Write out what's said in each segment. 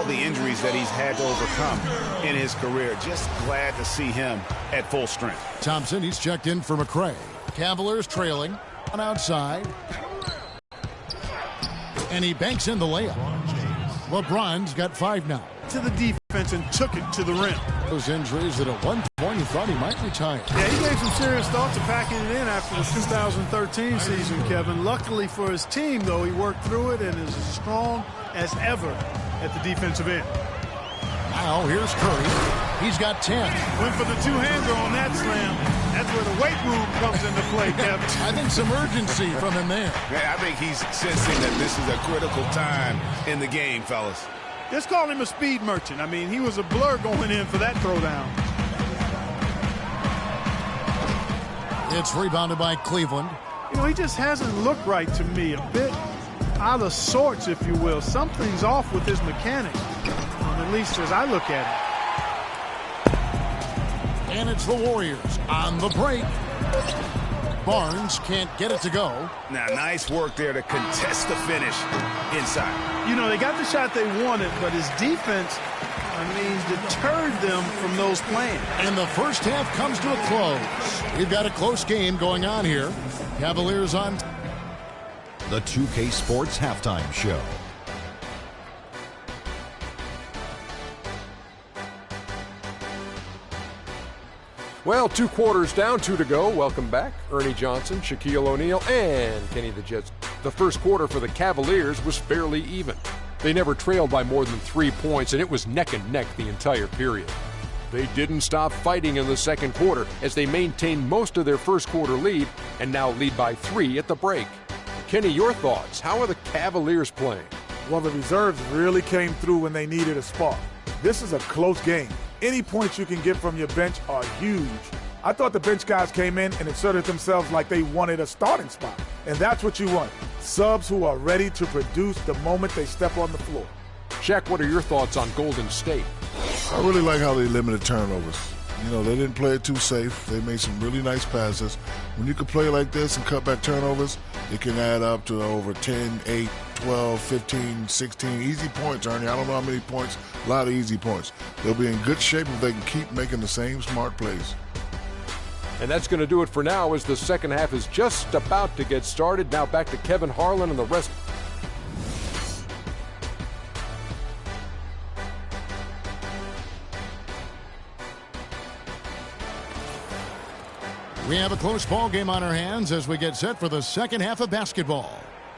the injuries that he's had to overcome in his career. Just glad to see him at full strength. Thompson, he's checked in for McCray. Cavaliers trailing on outside. And he banks in the layup. LeBron's got 5 now. To the defense and took it to the rim. Those injuries that at one point you thought he might retire. Yeah, he gave some serious thought to packing it in after the 2013 season, Kevin. Luckily for his team, though, he worked through it and is as strong as ever at the defensive end. Now here's Curry. He's got 10. Went for the two-hander on that slam. That's where the weight room comes into play, Kevin. I think some urgency from him there. Yeah, I think he's sensing that this is a critical time in the game, fellas. Just call him a speed merchant. I mean, he was a blur going in for that throwdown. It's rebounded by Cleveland. You know, he just hasn't looked right to me. A bit out of sorts, if you will. Something's off with his mechanics, at least as I look at it. And it's the Warriors on the break. Barnes can't get it to go. Now, nice work there to contest the finish inside. You know, they got the shot they wanted, but his defense, deterred them from those plans. And the first half comes to a close. We've got a close game going on here. Cavaliers on. The 2K Sports Halftime Show. Well, 2 quarters down, 2 to go. Welcome back. Ernie Johnson, Shaquille O'Neal, and Kenny the Jet. The first quarter for the Cavaliers was fairly even. They never trailed by more than 3 points, and it was neck and neck the entire period. They didn't stop fighting in the second quarter as they maintained most of their first quarter lead and now lead by 3 at the break. Kenny, your thoughts? How are the Cavaliers playing? Well, the reserves really came through when they needed a spark. This is a close game. Any points you can get from your bench are huge. I thought the bench guys came in and inserted themselves like they wanted a starting spot. And that's what you want. Subs who are ready to produce the moment they step on the floor. Shaq, what are your thoughts on Golden State? I really like how they limited turnovers. You know, they didn't play it too safe. They made some really nice passes. When you can play like this and cut back turnovers, it can add up to over 10, 8, 12, 15, 16 easy points, Ernie. I don't know how many points, a lot of easy points. They'll be in good shape if they can keep making the same smart plays. And that's going to do it for now as the second half is just about to get started. Now back to Kevin Harlan and the rest. We have a close ball game on our hands as we get set for the second half of basketball.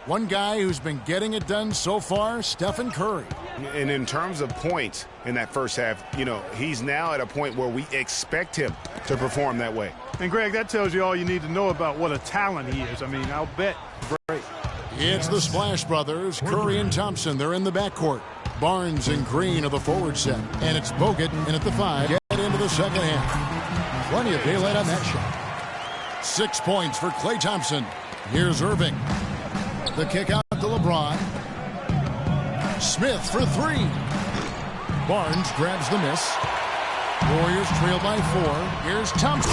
One guy who's been getting it done so far, Stephen Curry. And in terms of points in that first half, you know, he's now at a point where we expect him to perform that way. And, Greg, that tells you all you need to know about what a talent he is. I mean, I'll bet great. It's the Splash Brothers, Curry and Thompson. They're in the backcourt. Barnes and Green are the forward set. And it's Bogut in at the 5. Get into the second half. Plenty of daylight on that shot. 6 points for Klay Thompson. Here's Irving. The kick out to LeBron. Smith for 3. Barnes grabs the miss. Warriors trail by 4. Here's Thompson.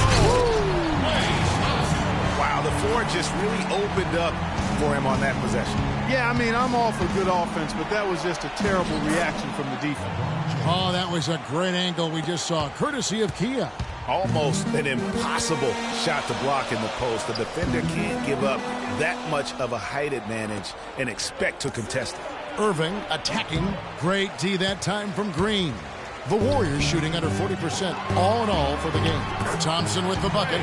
Wow, the floor just really opened up for him on that possession. Yeah, I mean, I'm all for good offense, but that was just a terrible reaction from the defense. Oh, that was a great angle we just saw, courtesy of Kia. Almost an impossible shot to block in the post. The defender can't give up that much of a height advantage and expect to contest it. Irving attacking. Great D that time from Green. The Warriors shooting under 40% all in all for the game. Thompson with the bucket.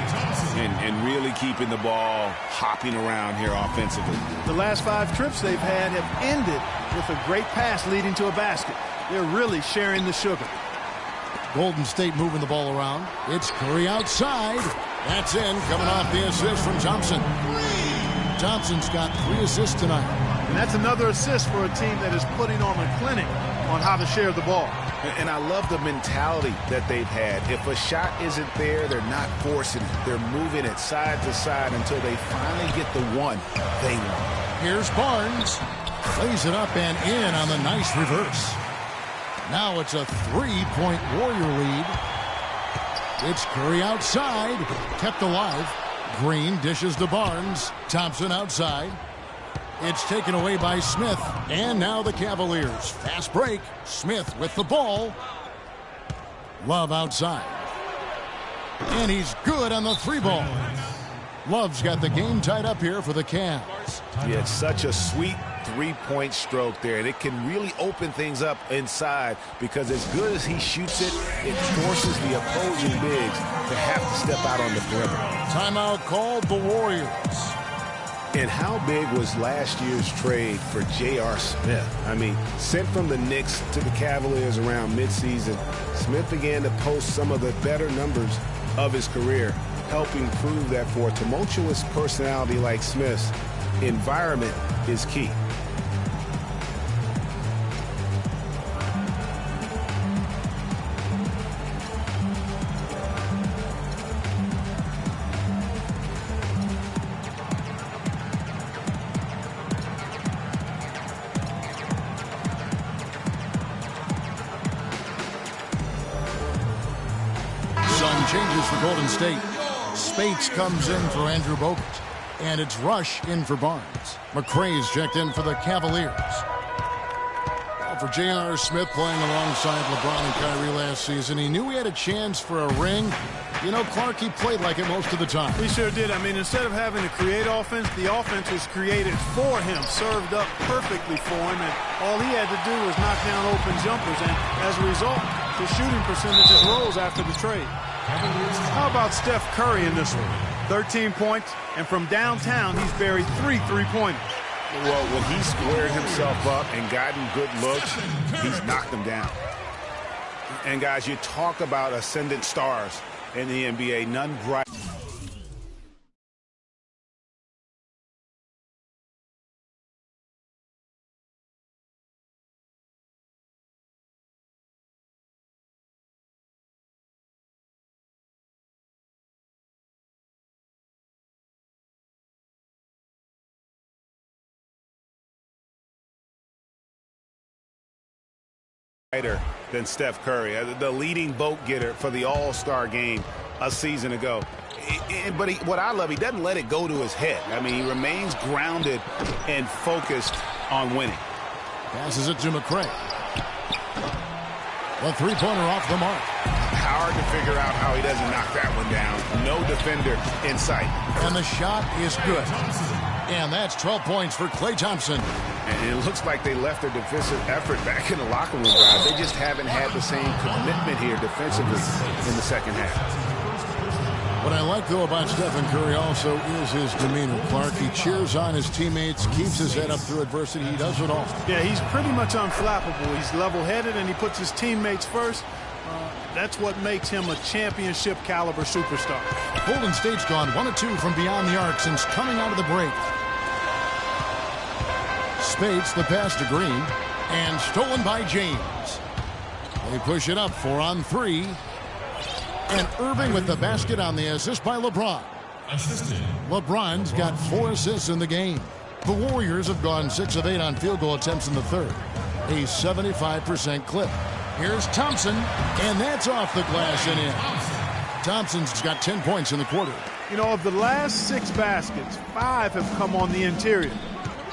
And really keeping the ball hopping around here offensively. The last 5 trips they've had have ended with a great pass leading to a basket. They're really sharing the sugar. Golden State moving the ball around. It's Curry outside. That's in, coming off the assist from Thompson. Thompson's got 3 assists tonight. And that's another assist for a team that is putting on a clinic on how to share the ball. And I love the mentality that they've had. If a shot isn't there, they're not forcing it. They're moving it side to side until they finally get the one they want. Here's Barnes. Plays it up and in on the nice reverse. Now it's a 3-point Warrior lead. It's Curry outside. Kept alive. Green dishes to Barnes. Thompson outside. It's taken away by Smith. And now the Cavaliers. Fast break. Smith with the ball. Love outside. And he's good on the three ball. Love's got the game tied up here for the Cavs. Yeah, it's such a sweet three-point stroke there. And it can really open things up inside because as good as he shoots it, it forces the opposing bigs to have to step out on the perimeter. Timeout called the Warriors. And how big was last year's trade for J.R. Smith? I mean, sent from the Knicks to the Cavaliers around midseason, Smith began to post some of the better numbers of his career, helping prove that for a tumultuous personality like Smith's, environment is key. Changes for Golden State. Spates comes in for Andrew Bogut. And it's Rush in for Barnes. McRae's checked in for the Cavaliers. For J.R. Smith playing alongside LeBron and Kyrie last season, he knew he had a chance for a ring. You know, Clark, he played like it most of the time. He sure did. I mean, instead of having to create offense, the offense was created for him, served up perfectly for him, and all he had to do was knock down open jumpers, and as a result, his shooting percentages rose after the trade. How about Steph Curry in this one? 13 points, and from downtown, he's buried 3 3-pointers. Well, when he squared himself up and gotten good looks, he's knocked them down. And, guys, you talk about ascendant stars in the NBA, none bright. Than Steph Curry, the leading vote getter for the All-Star game a season ago. But what I love, he doesn't let it go to his head. I mean, he remains grounded and focused on winning. Passes it to McRae. The three-pointer off the mark. Hard to figure out how he doesn't knock that one down. No defender in sight. And the shot is good. And that's 12 points for Klay Thompson. And it looks like they left their defensive effort back in the locker room, guys. They just haven't had the same commitment here defensively in the second half. What I like, though, about Stephen Curry also is his demeanor, Clark. He cheers on his teammates, keeps his head up through adversity. He does it all. Yeah, he's pretty much unflappable. He's level-headed, and he puts his teammates first. That's what makes him a championship-caliber superstar. Golden State's gone 1 of 2 from beyond the arc since coming out of the break. Spates the pass to Green, and stolen by James. They push it up 4 on 3. And Irving with the basket on the assist by LeBron. LeBron's got 4 assists in the game. The Warriors have gone 6 of 8 on field goal attempts in the third. A 75% clip. Here's Thompson, and that's off the glass and in. Thompson's got 10 points in the quarter. You know, of the last 6 baskets, 5 have come on the interior.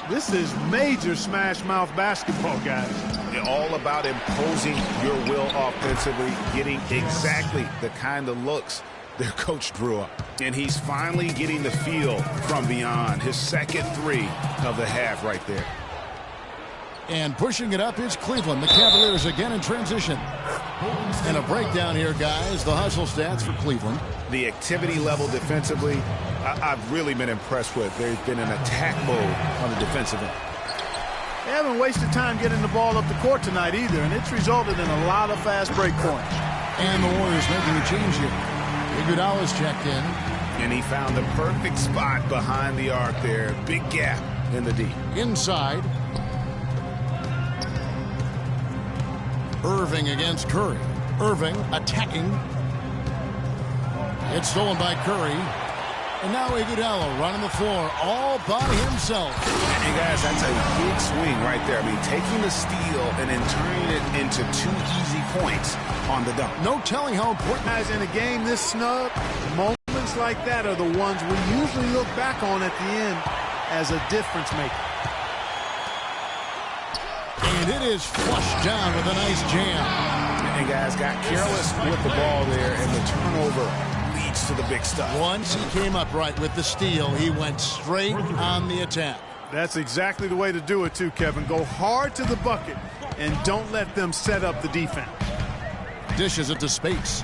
This is major smash-mouth basketball, guys. They're all about imposing your will offensively, getting exactly the kind of looks their coach drew up. And he's finally getting the feel from beyond. His second 3 of the half right there. And pushing it up is Cleveland. The Cavaliers again in transition. And a breakdown here, guys. The hustle stats for Cleveland. The activity level defensively, I've really been impressed with. There's been an attack mode on the defensive end. They haven't wasted time getting the ball up the court tonight either, and it's resulted in a lot of fast break points. And the Warriors making a change here. Iguodala's checked in. And he found the perfect spot behind the arc there. Big gap in the D. Inside. Irving against Curry. Irving attacking. It's stolen by Curry. And now Iguodala running the floor all by himself. And guys, that's a big swing right there. I mean, taking the steal and then turning it into 2 easy points on the dunk. No telling how important. Guys, in a game this snug, moments like that are the ones we usually look back on at the end as a difference maker. And it is flushed down with a nice jam. And guys got careless with the ball there, and the turnover leads to the big stuff. Once he came up right with the steal, he went straight on the attack. That's exactly the way to do it too, Kevin. Go hard to the bucket and don't let them set up the defense. Dishes it to Spates.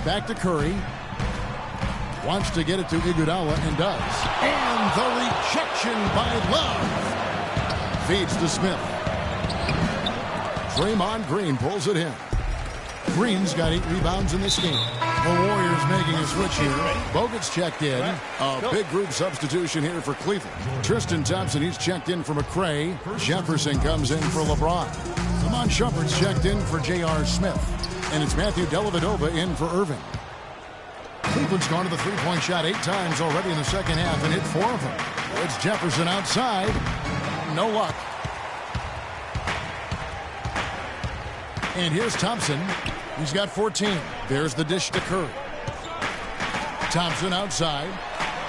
Back to Curry. Wants to get it to Iguodala and does. And the rejection by Love. Feeds to Smith. Draymond Green pulls it in. Green's got 8 rebounds in this game. The Warriors making a switch here. Bogut's checked in. A big group substitution here for Cleveland. Tristan Thompson, he's checked in for McCray. Jefferson comes in for LeBron. Amon Shumpert's checked in for J.R. Smith. And it's Matthew Dellavedova in for Irving. Cleveland's gone to the three-point shot 8 times already in the second half and hit 4 of them. It's Jefferson outside. No luck. And here's Thompson. He's got 14. There's the dish to Curry. Thompson outside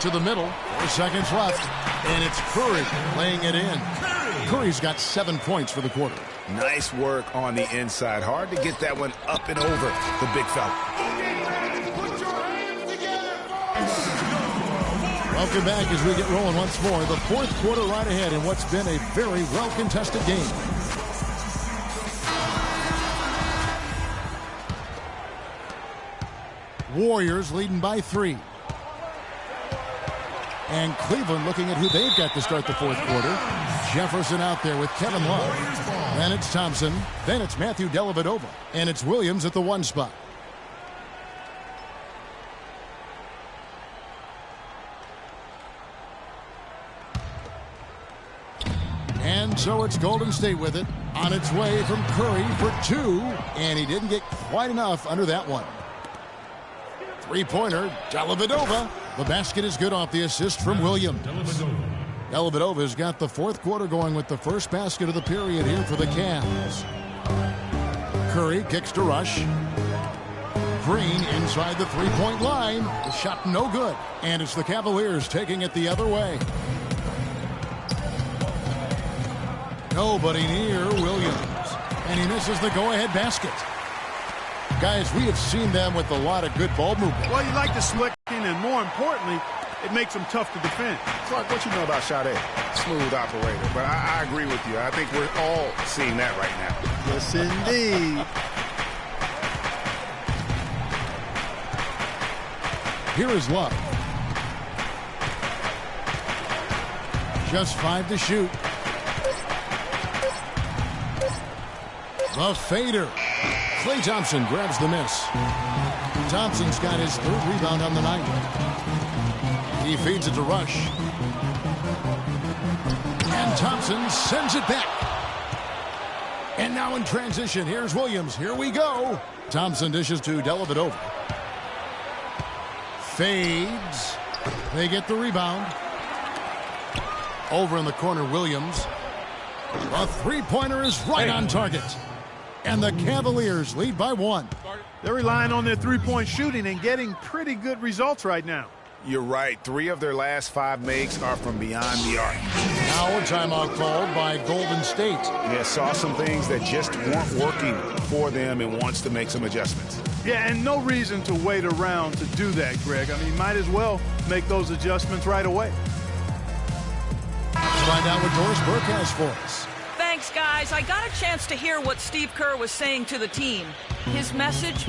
to the middle. 4 seconds left. And it's Curry laying it in. Curry's got 7 points for the quarter. Nice work on the inside. Hard to get that one up and over the big fella. Welcome back as we get rolling once more. The fourth quarter right ahead in what's been a very well-contested game. Warriors leading by 3. And Cleveland looking at who they've got to start the fourth quarter. Jefferson out there with Kevin Love. Then it's Thompson. Then it's Matthew Dellavedova. And it's Williams at the 1 spot. And so it's Golden State with it. On its way from Curry for 2. And he didn't get quite enough under that one. Three-pointer, Dellavedova. The basket is good off the assist from Williams. Dellavedova's got the fourth quarter going with the first basket of the period here for the Cavs. Curry kicks to Rush. Green inside the three-point line. The shot no good. And it's the Cavaliers taking it the other way. Nobody near Williams. And he misses the go-ahead basket. Guys, we have seen them with a lot of good ball movement. Well, you like the slicking, and more importantly, it makes them tough to defend. Clark, what you know about Sade? Smooth operator, but I agree with you. I think we're all seeing that right now. Yes, indeed. Here is Love. Just 5 to shoot. The fader. Klay Thompson grabs the miss. Thompson's got his 3rd rebound on the night. He feeds it to Rush. And Thompson sends it back. And now in transition, here's Williams. Here we go. Thompson dishes to Dellavedova. Fades. They get the rebound. Over in the corner, Williams. A three-pointer is right on target. And the Cavaliers lead by 1. They're relying on their three-point shooting and getting pretty good results right now. You're right. 3 of their last 5 makes are from beyond the arc. Now a timeout called by Golden State. Yeah, saw some things that just weren't working for them and wants to make some adjustments. Yeah, and no reason to wait around to do that, Greg. I mean, might as well make those adjustments right away. Let's find out what Doris Burke has for us. Thanks, guys. I got a chance to hear what Steve Kerr was saying to the team. His message,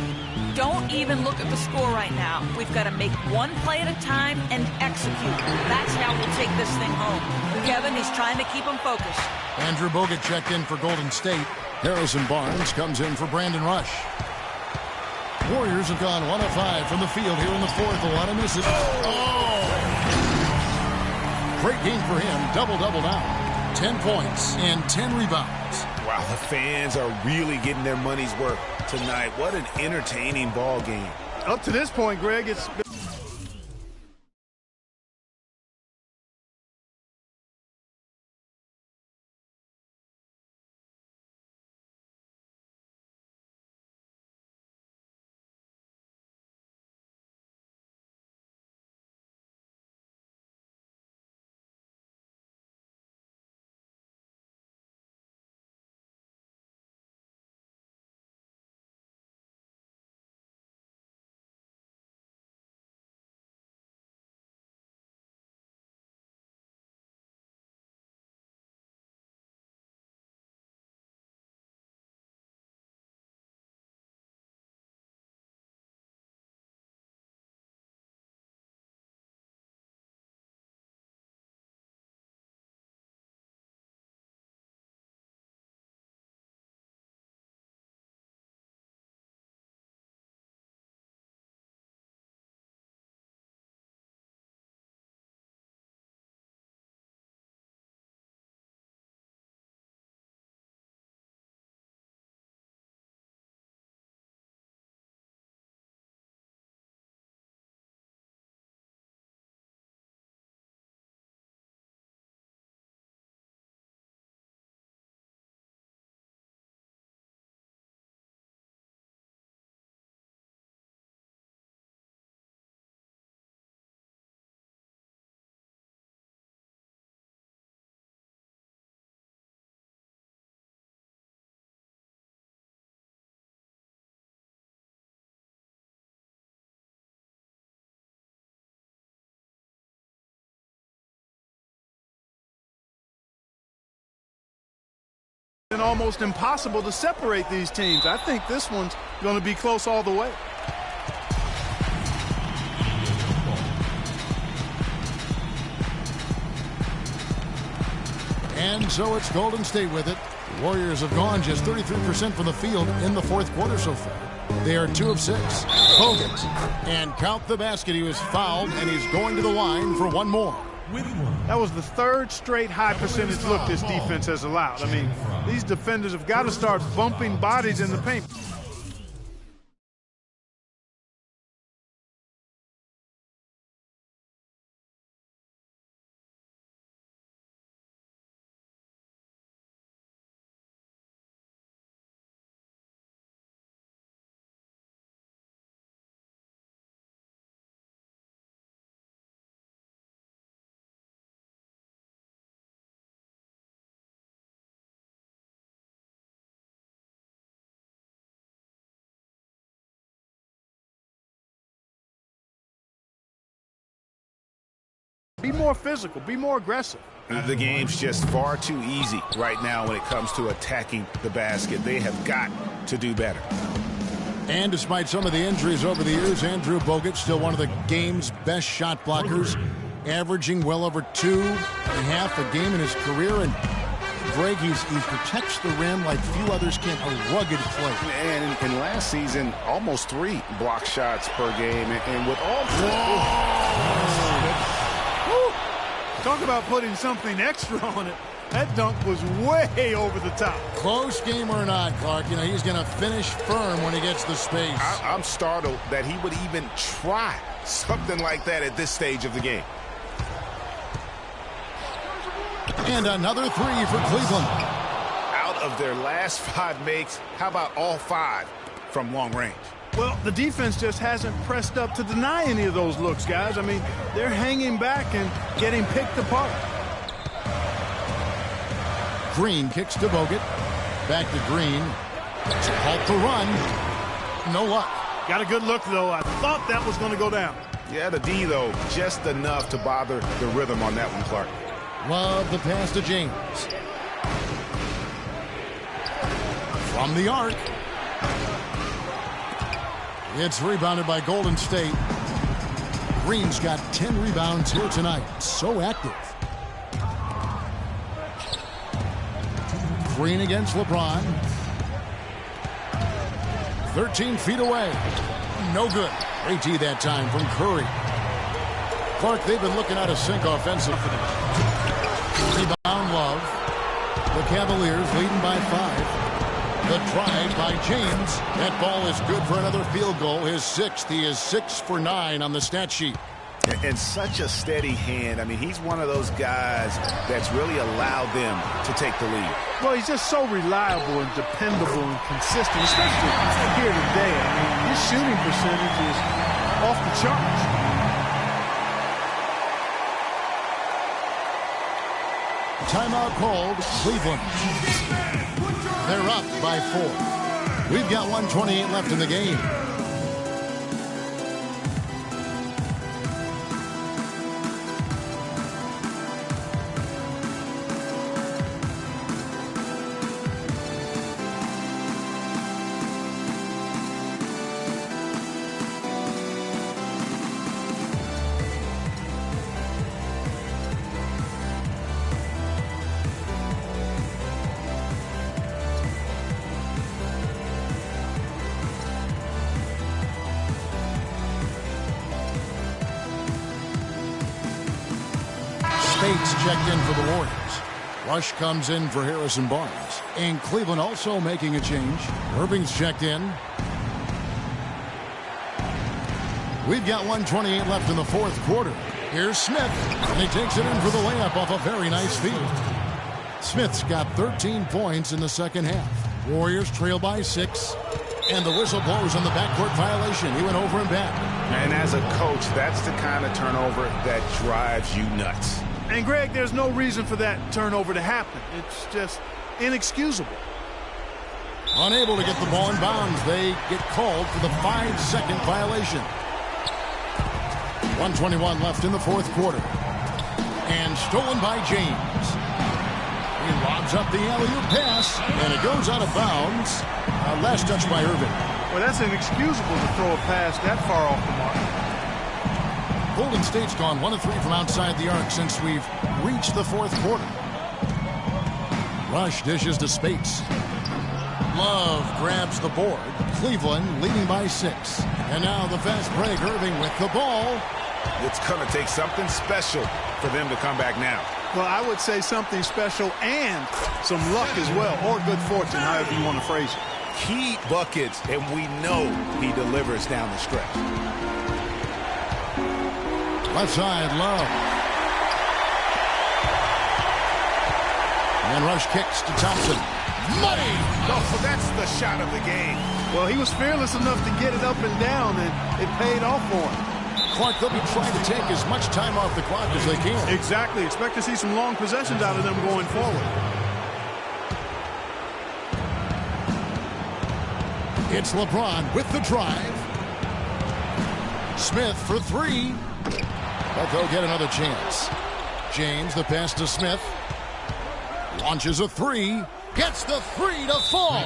don't even look at the score right now. We've got to make one play at a time and execute. That's how we'll take this thing home. Kevin, he's trying to keep them focused. Andrew Bogut checked in for Golden State. Harrison Barnes comes in for Brandon Rush. Warriors have gone 1 of 5 from the field here in the fourth. A lot of misses. Oh! Great game for him. Double-double now. 10 points and 10 rebounds. Wow, the fans are really getting their money's worth tonight. What an entertaining ball game. Up to this point, Greg, it's been almost impossible to separate these teams. I think this one's going to be close all the way. And so it's Golden State with it. The Warriors have gone just 33% from the field in the fourth quarter so far. They are 2 of 6. Bogut. And count the basket. He was fouled, and he's going to the line for one more. That was the third straight high percentage look this defense has allowed. I mean, these defenders have got to start bumping bodies in the paint. Be more physical, be more aggressive. The game's just far too easy right now when it comes to attacking the basket. They have got to do better. And despite some of the injuries over the years, Andrew Bogut still one of the game's best shot blockers, averaging well over 2.5 a game in his career. And Greg, he protects the rim like few others can. A rugged play. And in last season, almost 3 block shots per game. And with all... Talk about putting something extra on it. That dunk was way over the top. Close game or not, Clark, you know, he's going to finish firm when he gets the space. I'm startled that he would even try something like that at this stage of the game. And another 3 for Cleveland. Out of their last 5 makes, how about all 5 from long range? Well, the defense just hasn't pressed up to deny any of those looks, guys. I mean, they're hanging back and getting picked apart. Green kicks to Bogut. Back to Green. To halt the run. No luck. Got a good look, though. I thought that was going to go down. Yeah, the D, though, just enough to bother the rhythm on that one, Clark. Love the pass to James. From the arc. It's rebounded by Golden State. Green's got 10 rebounds here tonight. So active. Green against LeBron. 13 feet away. No good. Great D that time from Curry. Clark, they've been looking out of sync offensively. Rebound Love. The Cavaliers leading by 5. The drive by James. That ball is good for another field goal. His 6th. He is 6 for 9 on the stat sheet. And such a steady hand. I mean, he's one of those guys that's really allowed them to take the lead. Well, he's just so reliable and dependable and consistent, especially here today. I mean, his shooting percentage is off the charts. Timeout called. Cleveland. They're up by 4. We've got 1:28 left in the game. States checked in for the Warriors. Rush comes in for Harrison Barnes. And Cleveland also making a change. Irving's checked in. We've got 1:28 left in the fourth quarter. Here's Smith. And he takes it in for the layup off a very nice feed. Smith's got 13 points in the second half. Warriors trail by 6. And the whistle blows on the backcourt violation. He went over and back. And as a coach, that's the kind of turnover that drives you nuts. And, Greg, there's no reason for that turnover to happen. It's just inexcusable. Unable to get the ball in bounds. They get called for the 5-second violation. 1:21 left in the fourth quarter. And stolen by James. He lobs up the alley-oop pass, and it goes out of bounds. Last touch by Irving. Well, that's inexcusable to throw a pass that far off the mark. Golden State's gone 1 of 3 from outside the arc since we've reached the fourth quarter. Rush dishes to Spates. Love grabs the board. Cleveland leading by 6. And now the fast break. Irving with the ball. It's going to take something special for them to come back now. Well, I would say something special and some luck as well, or good fortune, however you want to phrase it. Key buckets, and we know he delivers down the stretch. Left side, Love. And Rush kicks to Thompson. Money! Oh, so that's the shot of the game. Well, he was fearless enough to get it up and down, and it paid off for him. Clark, they'll be trying to take as much time off the clock as they can. Exactly. Expect to see some long possessions out of them going forward. It's LeBron with the drive. Smith for 3. But they'll get another chance. James, the pass to Smith. Launches a 3. Gets the 3 to fall.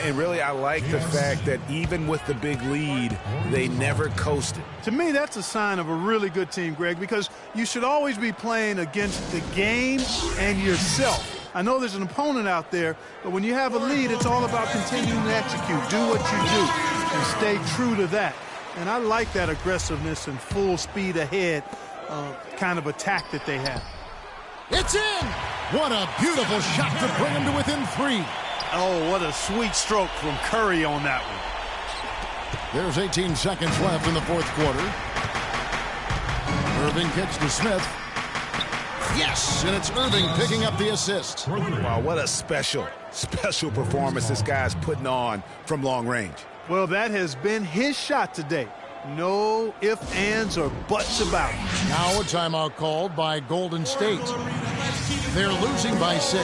And really, I like the fact that even with the big lead, they never coasted. To me, that's a sign of a really good team, Greg, because you should always be playing against the game and yourself. I know there's an opponent out there, but when you have a lead, it's all about continuing to execute. Do what you do and stay true to that. And I like that aggressiveness and full speed ahead kind of attack that they have. It's in! What a beautiful shot to bring him to within 3. Oh, what a sweet stroke from Curry on that one. There's 18 seconds left in the fourth quarter. Irving kicks to Smith. Yes, and it's Irving picking up the assist. Wow, what a special performance this guy's putting on from long range. Well, that has been his shot today. No ifs, ands, or buts about it. Now a timeout called by Golden State. They're losing by 6.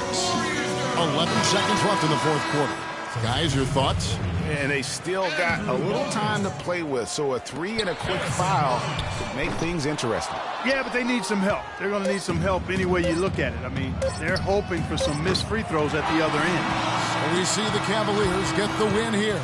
11 seconds left in the fourth quarter. Guys, your thoughts? And they still got a little time to play with, so a 3 and a quick foul could make things interesting. Yeah, but they need some help. They're going to need some help any way you look at it. I mean, they're hoping for some missed free throws at the other end. So we see the Cavaliers get the win here.